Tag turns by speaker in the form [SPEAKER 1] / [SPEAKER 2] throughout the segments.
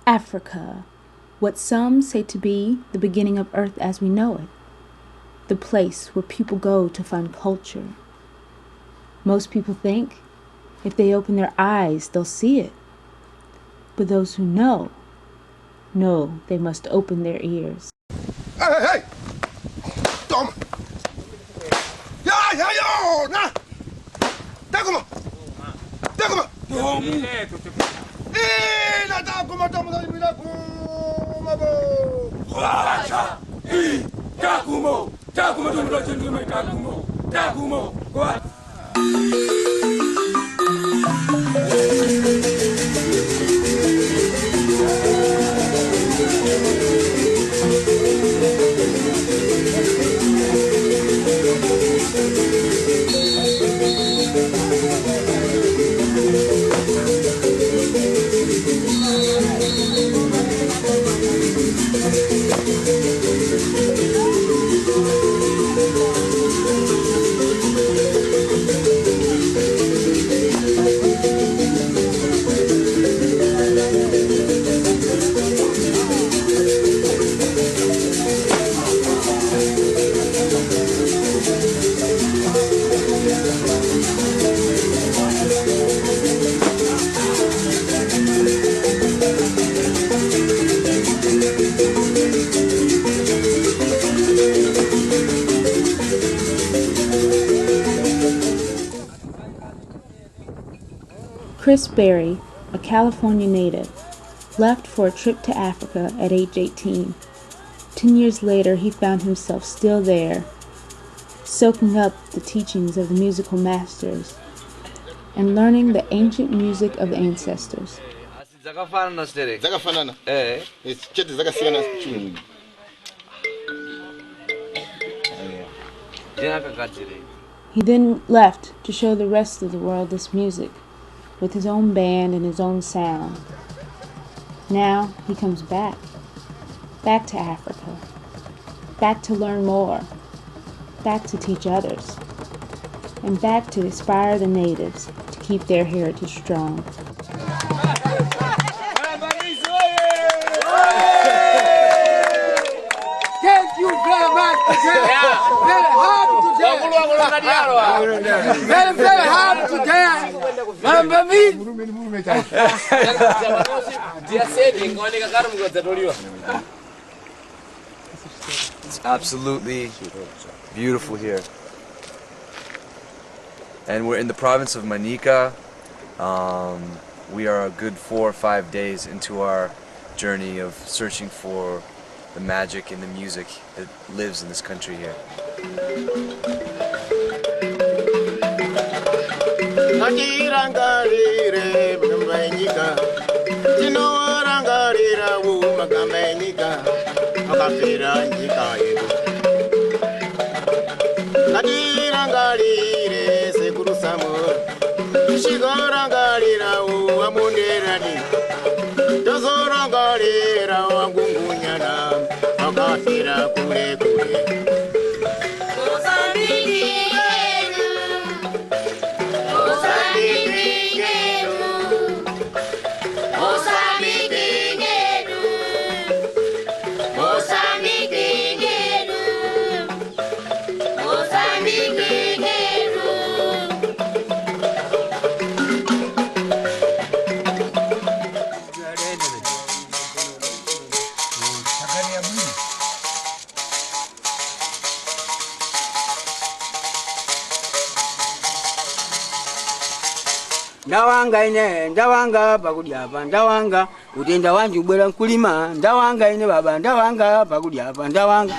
[SPEAKER 1] Africa, what some say to be the beginning of Earth as we know it, the place where people go to find culture. Most people think if they open their eyes, they'll see it. But those who know they must open their ears.
[SPEAKER 2] Hey! Tom! Ya, yo! Na! Takuma! Takuma! Na takuma takuma takuma bo! Wacha! Takuma! Takuma takuma takuma! What?
[SPEAKER 1] Chris Berry, a California native, left for a trip to Africa at age 18. 10 years later, he found himself still there, soaking up the teachings of the musical masters and learning the ancient music of the ancestors. He then left to show the rest of the world this music, with his own band and his own sound. Now he comes back to Africa, back to learn more, back to teach others, and back to inspire the natives to keep their heritage strong.
[SPEAKER 3] Thank you very much. Very hard today. Very hard today.
[SPEAKER 4] It's absolutely beautiful here. And we're in the province of Manica. We are a good 4 or 5 days into our journey of searching for the magic and the music that lives in this country here.
[SPEAKER 3] Ndawanga ine, ndawanga pakudyapa, ndawanga utenda wanji ubwera nkulima, ndawanga ine baba, ndawanga pakudyapa, ndawanga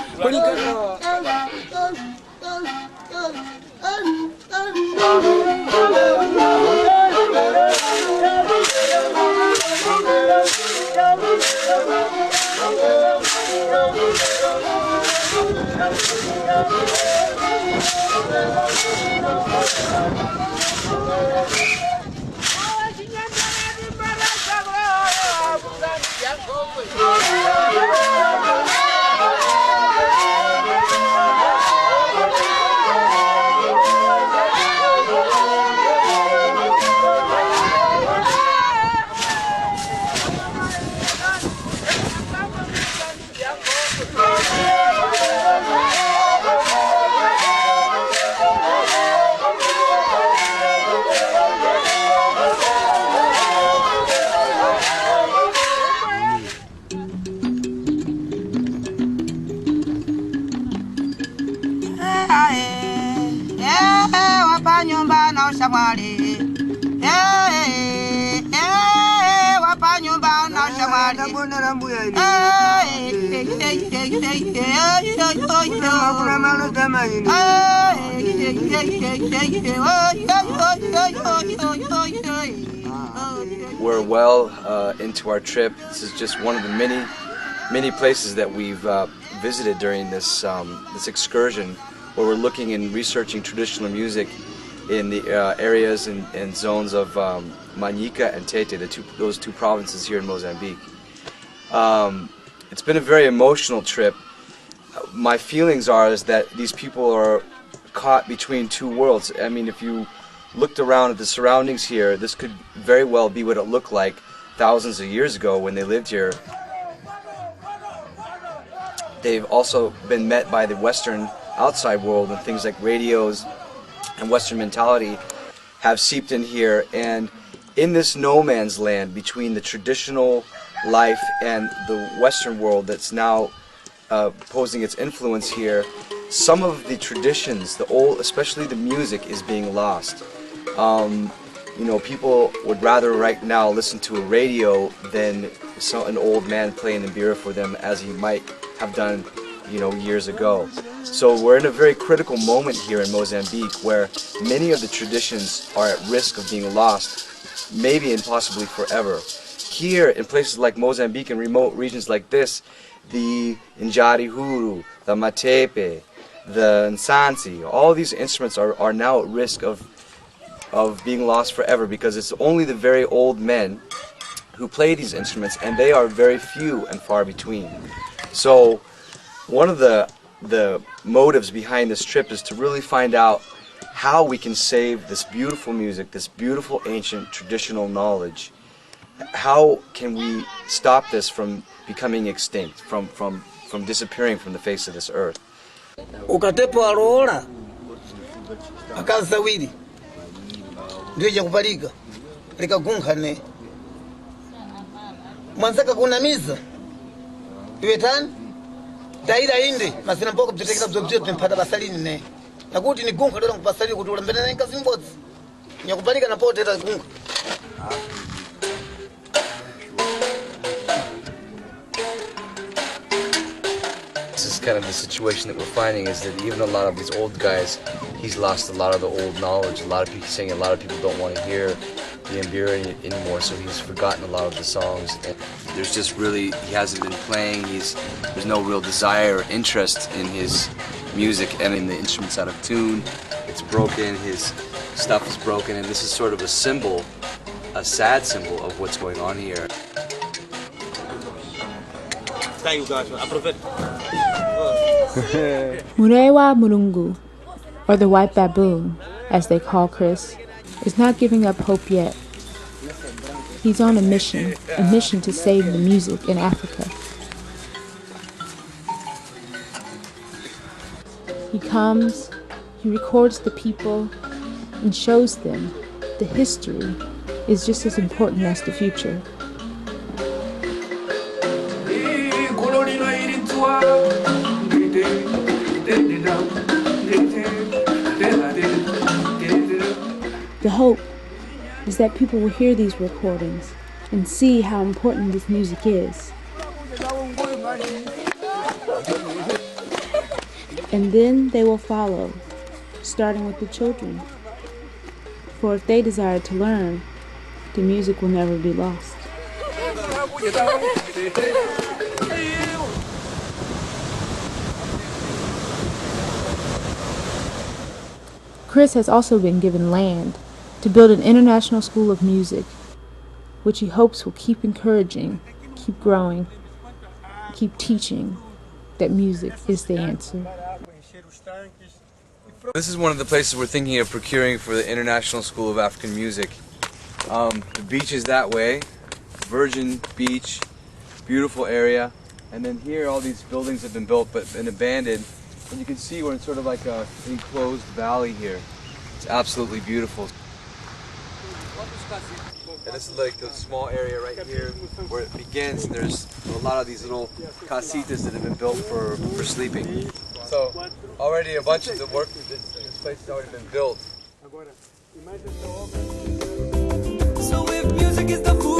[SPEAKER 4] We're well into our trip. This is just one of the many places that we've visited during this this excursion, where we're looking and researching traditional music in the areas and zones of Manica and Tete, those two provinces here in Mozambique. It's been a very emotional trip. My feelings is that these people are caught between two worlds. I mean, if you looked around at the surroundings here, this could very well be what it looked like thousands of years ago when they lived here. They've also been met by the Western outside world, and things like radios and Western mentality have seeped in here. And in this no man's land between the traditional life and the Western world that's now posing its influence here, some of the traditions, the old, especially the music, is being lost. You know, people would rather right now listen to a radio than an old man playing the bira for them, as he might have done, you know, years ago. So we're in a very critical moment here in Mozambique, where many of the traditions are at risk of being lost, maybe and possibly forever. Here, in places like Mozambique and remote regions like this, the Njari-huru, the matepe, the nsansi, all these instruments are now at risk of being lost forever, because it's only the very old men who play these instruments, and they are very few and far between. So one of the motives behind this trip is to really find out how we can save this beautiful music, this beautiful ancient traditional knowledge. How can we stop this from becoming extinct, from disappearing from the face of this earth?
[SPEAKER 5] Ukatepo arola akazawidi ndiye kubalika likagunkhane mwanzaka kunamiza iwetani taira inde masina mpoko bzitekera bzobzio mpata basalini ne nakuti ni gunkha lero kubasalini kuti ulembena nenkazi mbodzi nyakubalika na potera gunkha.
[SPEAKER 4] This is kind of the situation that we're finding, is that even a lot of these old guys, he's lost a lot of the old knowledge. A lot of people saying a lot of people don't want to hear the mbira anymore, so he's forgotten a lot of the songs. And there's just really, he hasn't been playing, there's no real desire or interest in his music, and in the instruments out of tune. It's broken, his stuff is broken, and this is sort of a symbol, a sad symbol of what's going on here.
[SPEAKER 5] Thank you guys, aproveita.
[SPEAKER 1] Murewa Murungu, or the white baboon, as they call Chris, is not giving up hope yet. He's on a mission to save the music in Africa. He comes, he records the people, and shows them the history is just as important as the future. The hope is that people will hear these recordings and see how important this music is. And then they will follow, starting with the children. For if they desire to learn, the music will never be lost. Chris has also been given land to build an international school of music, which he hopes will keep encouraging, keep growing, keep teaching that music is the answer.
[SPEAKER 4] This is one of the places we're thinking of procuring for the International School of African Music. The beach is that way, Virgin Beach, beautiful area, and then here all these buildings have been built but been abandoned. And you can see we're in sort of like an enclosed valley here. It's absolutely beautiful. And this is like the small area right here where it begins, and there's a lot of these little casitas that have been built for sleeping. So already a bunch of the work, this place has already been built.
[SPEAKER 6] if music is the food